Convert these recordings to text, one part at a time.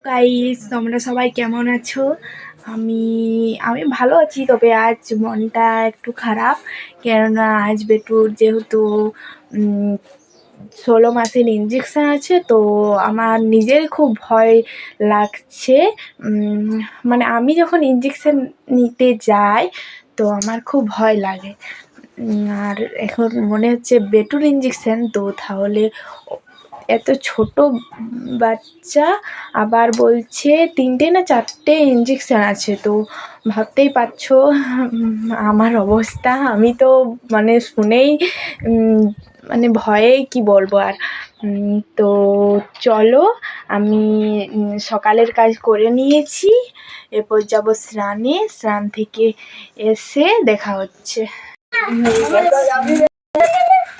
Guys, তোমরা সবাই কেমন আছো? আমি আমি ভালো আছি, তবে আজ মনটা একটু খারাপ। কেননা আজ বেটুর যেহেতু 16 মাসের ইঞ্জেকশান আছে, তো আমার নিজের খুব ভয় লাগছে। মানে আমি যখন ইঞ্জেকশান নিতে যাই তো আমার খুব ভয় লাগে। আর এখন মনে হচ্ছে বেটুর ইঞ্জেকশান, তো তাহলে এত ছোট বাচ্চা, আবার বলছে 3টে না 4টে ইঞ্জেকশান আছে। তো ভাবতেই পারছো আমার অবস্থা। আমি তো মানে শুনেই মানে ভয়ে কি বলবো আর। তো চলো, আমি সকালের কাজ করে নিয়েছি, এরপর যাব স্নানে। স্নান থেকে এসে দেখা হচ্ছে।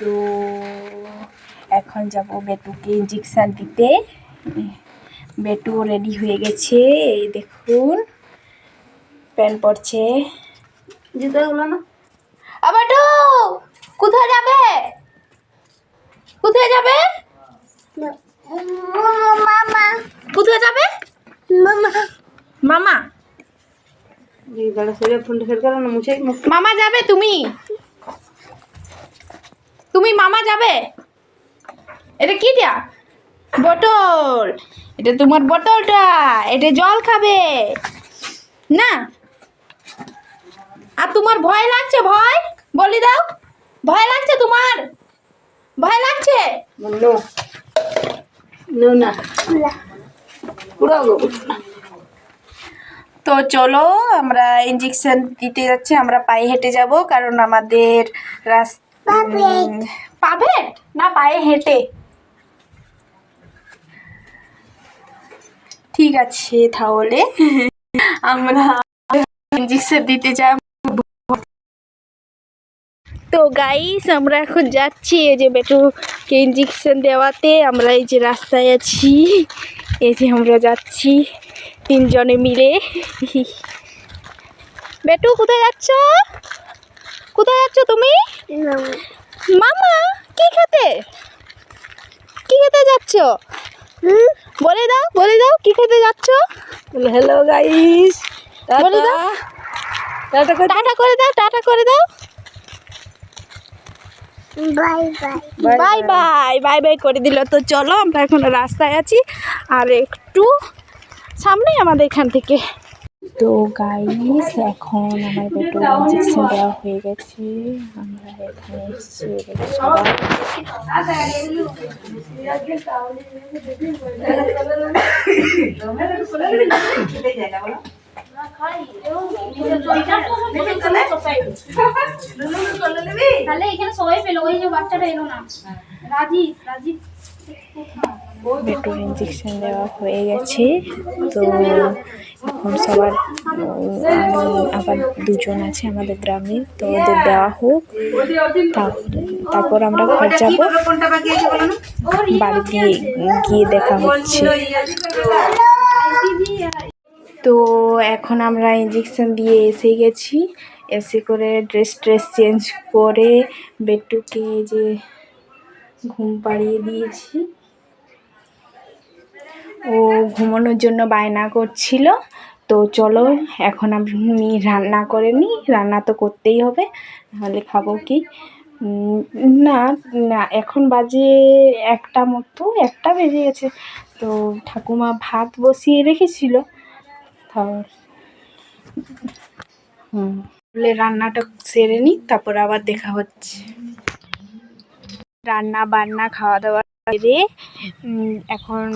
তো এখন যাব বেটুকে ইঞ্জেকশান দিতে। বেটু রেডি হয়ে গেছে, এই দেখুন প্যান্ট পরছে। জুতোগুলো না। বেটু কোথায় যাবে? কোথায় যাবে? মামা। কোথায় যাবে? মামা। মামা মামা যাবে? তুমি তুমি মামা যাবে? এটা কি দিয়া? বোতল। এটা তোমার বোতলটা, এটা জল খাবে না। আর তোমার ভয় লাগছে? ভয় বলি দাও, ভয় লাগছে তোমার? ভয় লাগছে? তো চলো, আমরা ইঞ্জেকশন দিতে যাচ্ছি। আমরা পায়ে হেঁটে যাব, কারণ আমাদের রাস্তা পাবে না, পায়ে হেঁটে। ঠিক আছে, তাহলে আমরা ইঞ্জেকশন দিতে যাব। তো গাইস, আমরা এখন যাচ্ছি এই যে বেটুকে ইঞ্জেকশন দেওয়াতে। আমরা এই যে রাস্তায় আছি, এই যে আমরা যাচ্ছি 3জনে মিলে। বেটু কোথায় যাচ্ছ? কোথায় যাচ্ছ তুমি? মামা। কি খেতে? কি খেতে যাচ্ছ? বলে দাও, বলে দাও কি খেতে যাচ্ছ? হ্যালো গাইস, বলে দাও, টাটা করে দাও, টাটা করে দাও। Bye bye bye bye bye bye করে দিল। তো চলো, আমরা এখন রাস্তায় আছি, আর একটু সামনেই আমাদের এখান থেকে। তো গাইস, এখন আমার বেটু ইঞ্জেকশন দেওয়া হয়ে গেছে। আমরা এখানে এসেছি সবাই। তাহলে এখানে সবাই পেলো, ওই যে বাচ্চাটা এলো না, রাজীব। বেটুর ইঞ্জেকশন দেওয়া হয়ে গেছে। তো এখন সবার আবার 2জন আছে আমাদের গ্রামে, তো ওদের দেওয়া হোক, তারপর আমরা ঘর যাব। বাড়ি গিয়ে দেখা হচ্ছে। তো এখন আমরা ইঞ্জেকশন দিয়ে এসে গেছি। এসে করে ড্রেস চেঞ্জ করে বেটুকে যে ঘুম পাড়িয়ে দিয়েছি। ও ঘুমানোর জন্য বায়না করছিল। তো চলো, এখন আমি রান্না করে নিই। রান্না তো করতেই হবে, নাহলে খাবো কি? না না, এখন বাজে 1টা মতো, 1টা বেজে গেছে। তো ঠাকুমা ভাত বসিয়ে রেখেছিল, তাহলে রান্নাটা সেরে নিই, তারপর আবার দেখা হচ্ছে। রান্না বান্না খাওয়া দাওয়া সেরে এখন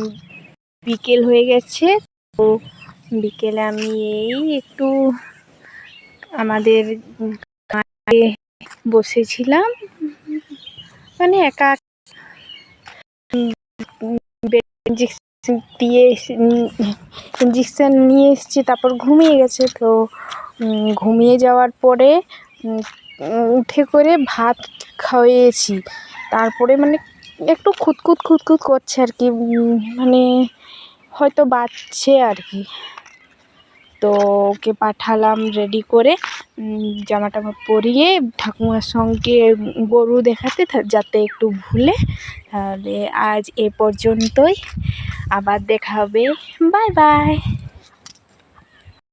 বিকেল হয়ে গেছে। তো বিকেলে আমি এই একটু আমাদের বসেছিলাম, মানে একা ইঞ্জেকশন নিয়ে এসেছি, তারপর ঘুমিয়ে গেছে। তো ঘুমিয়ে যাওয়ার পরে উঠে করে ভাত খাইয়েছি, তারপরে মানে একটু খুঁতখুত করছে আর কি, মানে হয়তো বাচ্চে আর কি। তো ওকে পাঠালাম রেডি করে, জামা টামা পরিয়ে ঠাকুমার সঙ্গে গরু দেখাতে, যাতে একটু ভুলে। তাহলে আজ এ পর্যন্তই। আবার দেখা হবে। Bye bye.